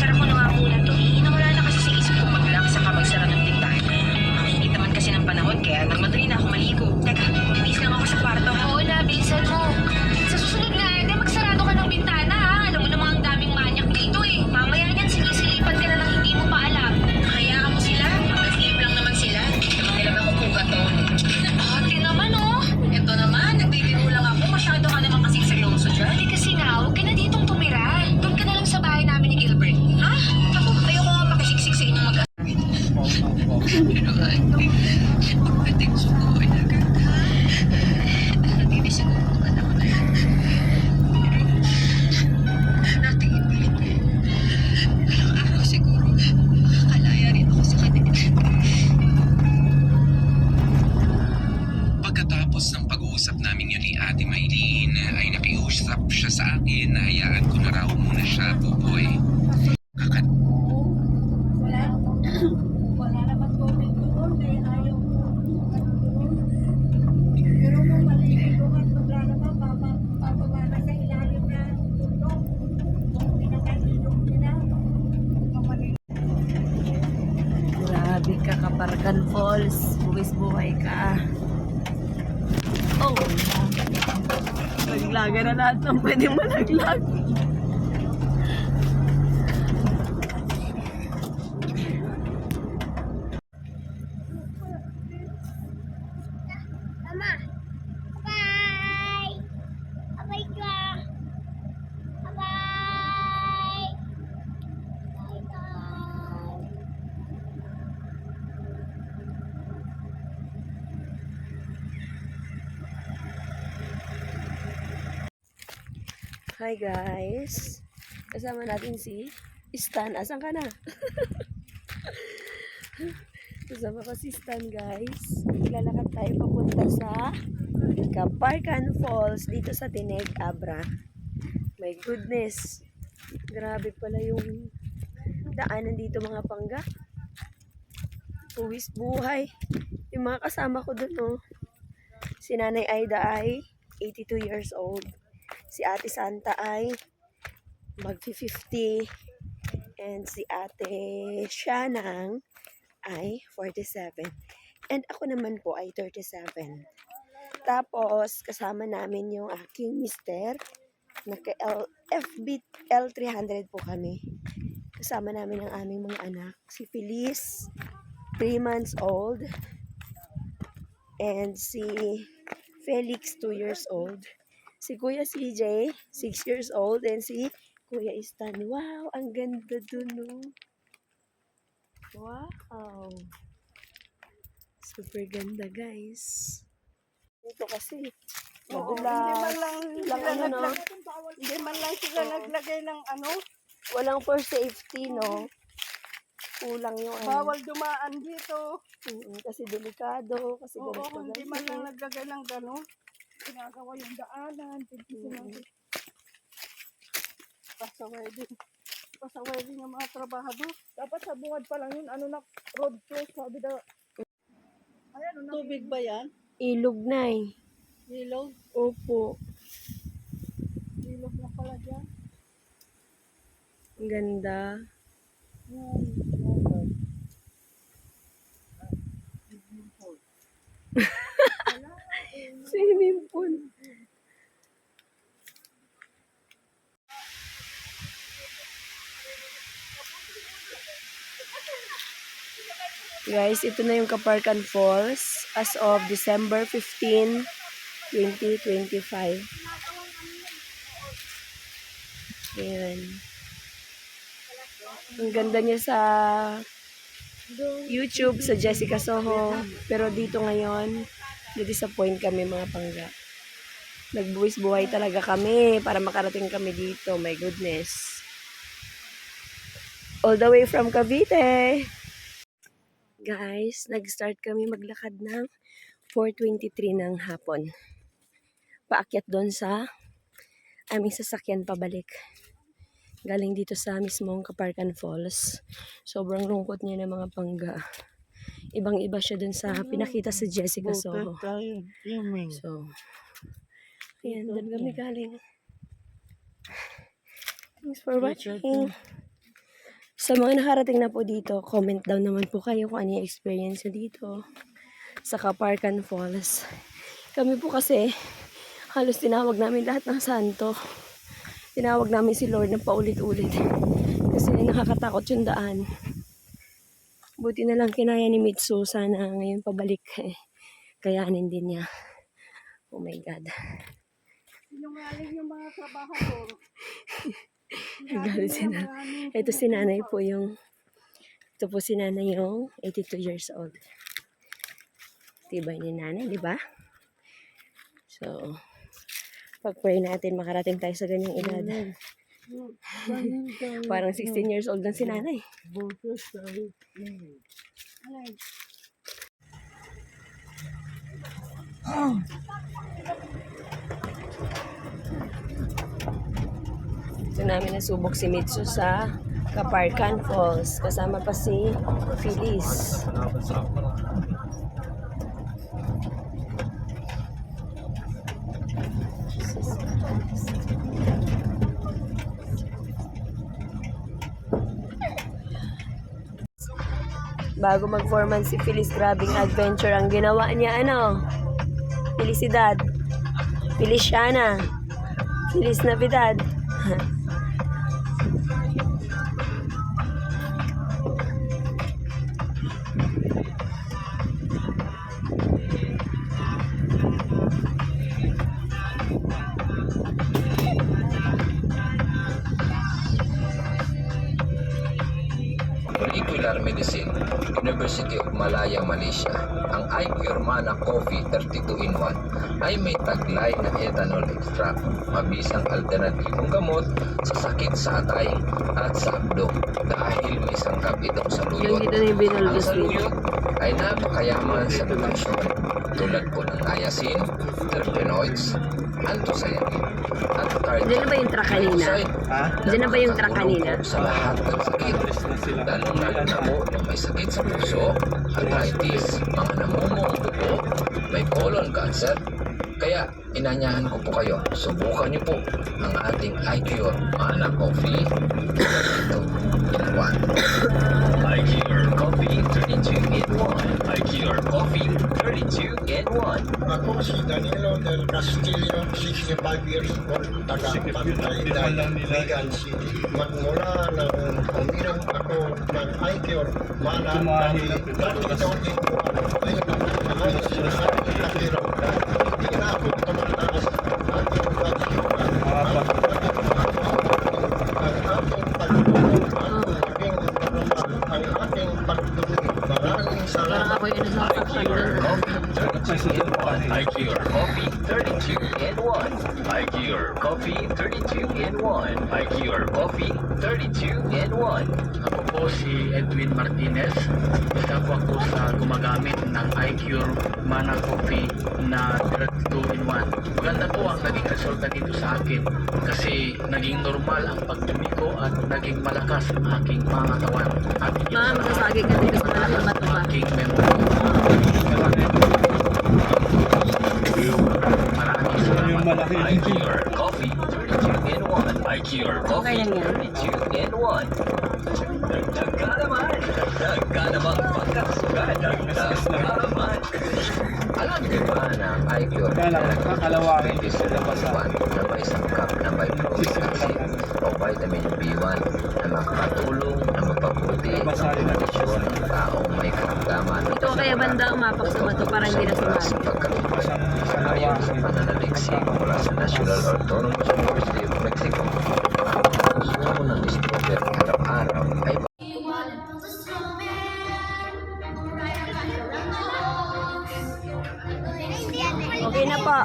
isara mo na nga muna to. Nawala na kasi sa isip kong mag-lock saka magsara ng tindahan. Ang init naman kasi ng panahon kaya nagmadali na ako maligo. Teka, bibis lang ako sa kwarto ha. Oo na, bilisan mo. Sa susunod nga, hindi magsarado ka ng bintana ha. Alam mo namang ang daming manyak dito eh. Mamaya niyan, sinisilipan ka na lang hindi mo pa alam. Hayaan mo sila. Mag-sleep lang naman sila. Namang ilang ako puga to. Ate naman oh. Ito naman, nagbibiro lang ako. Masyado ka naman kasing seryoso dyan. Hindi kasi nga, huwag ka na ditong tumira. Doon ka na lang sa bahay namin ni Gilbert. Ha? Ako, ayoko nga makisiksik sa inyong mag- Pero ate, pagdating suko ay agad ha? Hindi siguro naman ako na yun. Nating ipilit eh. Ilang araw siguro, makakalaya rin ako sa kanila. Pagkatapos ng pag-uusap namin yun ni Ate Maylene, ay nakiusap siya sa akin na hayaan ko na raw muna siya, Buboy. Wala naman tubig doon, kaya ayaw ko. Pero kung maligo at maglalaba, bababa na sa ilalim na bundok. Kung pinakalinog nila, Grabe ka, Kaparkan Falls. Buwis-buhay ka. Oh, naglaga na lahat ng pwedeng malaglag. Mama, bye! Abay ka! Bye! Bye-bye! Hi guys. Kasama natin si Stan. Asan ka na? Kasama ko si Stan guys. Maglalakad tayo papunta sa Kaparkan Falls dito sa Tineg, Abra. My goodness. Grabe pala yung daanan dito mga pangga. Puwis buhay. Yung mga kasama ko dun oh. Si Nanay Aida ay 82 years old. Si Ate Santa ay mag-50 and si Ate Shanang ay 47 and ako naman po ay 37. Tapos kasama namin yung aking mister, naka FB L300 po kami. Kasama namin ang aming mga anak, si Feliz 3 months old and si Felix 2 years old. Si Kuya CJ, 6 years old, and si Kuya Stan. Wow, ang ganda dun, no? Wow. Super ganda, guys. Ito kasi, madulas. Hindi man lang sila naglagay ng ano, Walang for safety, no? Kulang yung ano. bawal dumaan dito. Kasi delikado, kasi Oo, ganito, hindi man lang ganito. naglagay ng gano'n. Ginagawa yung daanan, pasaway din yung mga trabahador. Dapat sa bungad pa lang yun, ano na, road close, sabi daw. Ayan, tubig ba yan? Ilog na eh. Ilog? Opo. Ilog na pala dyan. Ang ganda. Swimming pool. Guys, ito na yung Kaparkan Falls as of December 15, 2025. Ayan. Ang ganda niya sa YouTube, sa Jessica Soho. Pero dito ngayon, na-disappoint kami mga pangga. Nagbuwis buhay talaga kami para makarating kami dito. My goodness. All the way from Cavite. Guys, nag-start kami maglakad ng 4:23 ng hapon. Paakyat doon sa aming sasakyan pabalik. Galing dito sa mismong Kaparkan Falls. Sobrang lungkot niya ng mga pangga. Ibang-iba siya dun sa pinakita sa Jessica Soho. So, ayan, doon kami galing. Thanks for watching. Sa mga nakarating na po dito, comment down naman po kayo kung ano yung experience nyo dito sa Kaparkan Falls. Kami po kasi, halos tinawag namin lahat ng santo. Tinawag namin si Lord ng paulit-ulit. Kasi nakakatakot yung daan. Buti na lang kinaya ni Mitsu. Sana ngayon pabalik. Kayanin din niya. Oh my God. Sinungaling yung mga trabahador. Galit si nanay. Ito si nanay po yung... Ito po si nanay yung 82 years old. Tibay ni nanay, di ba? So, pag-pray natin makarating tayo sa ganyang edad. Parang 16 years old lang si nanay. Ito namin nasubok si Mitsu sa Kaparkan Falls. Kasama pa si Phyllis. Bago mag-4 months si Phyllis, grabing adventure ang ginawa niya. Ano? Felicidad. Feliciana. Feliz Navidad. Molecular Medicine, University of Malaya, Malaysia. Ang iCure Mana Coffee 32-in-1 ay may taglay na ethanol extract, mabisang alternatibong gamot sa sakit sa atay at sa abdo dahil may sangkap itong saluyot. Ang saluyot ay napakayaman sa nutrasyon tulad po ng niacin, terpenoids, anthocyanin, at Diyan na ba yung truck kanina? Diyan na ba yung truck kanina? Sa lahat ng sakit, lalo na po yung may sakit sa puso, arthritis, mga namumong dugo, may colon cancer. Kaya inanyahan ko po kayo, subukan niyo po ang ating iCure Mana Coffee 32-in-1. iCure Coffee 32-in-1. iCure Coffee 32-in-1. Ako si Danilo del Castillo, 65 years old, taga-Pantay, Vegan City. Magmula nang uminom ako ng iCure Mana Coffee 32-in-1 ay nakakayos sa aking katiraw. Hindi na ako tumataas ang aking pagsimulan. Ang aking pagtulong at maging normal ang aking pagtulong. Maraming salamat. iCure Coffee 32-in-1. iCure Coffee 32-in-1. iCure Coffee 32-in-1. Ako po si Edwin Martinez. Isa po ako sa gumagamit ng iCure Mana Coffee na 32-in-1. Maganda po ang naging resulta dito sa akin kasi naging normal ang pagdumi ko at naging malakas ang aking mga katawan. At Masasagi ka dito sa malaking bato ba? aking memory. Maraming salamat. iCure Coffee 32-in-1. iCure Coffee 32-in-1. Dagdag ka naman. Dagdag ka naman. Pagkasugat. Dagdag ka naman. Alam niyo ba na ang iCure is one na may sangkap na bifolic acid o vitamin B1 na makakatulong na mapabuti ang kondisyon ng taong may karamdaman. Ito kaya banda umapak sa bato para hindi na sumali. Sa pagkatupad, ayon sa pananaliksik mula sa National Autonomous University of Mexico, ang konsumo ng strawberry araw-araw ay Okay na po.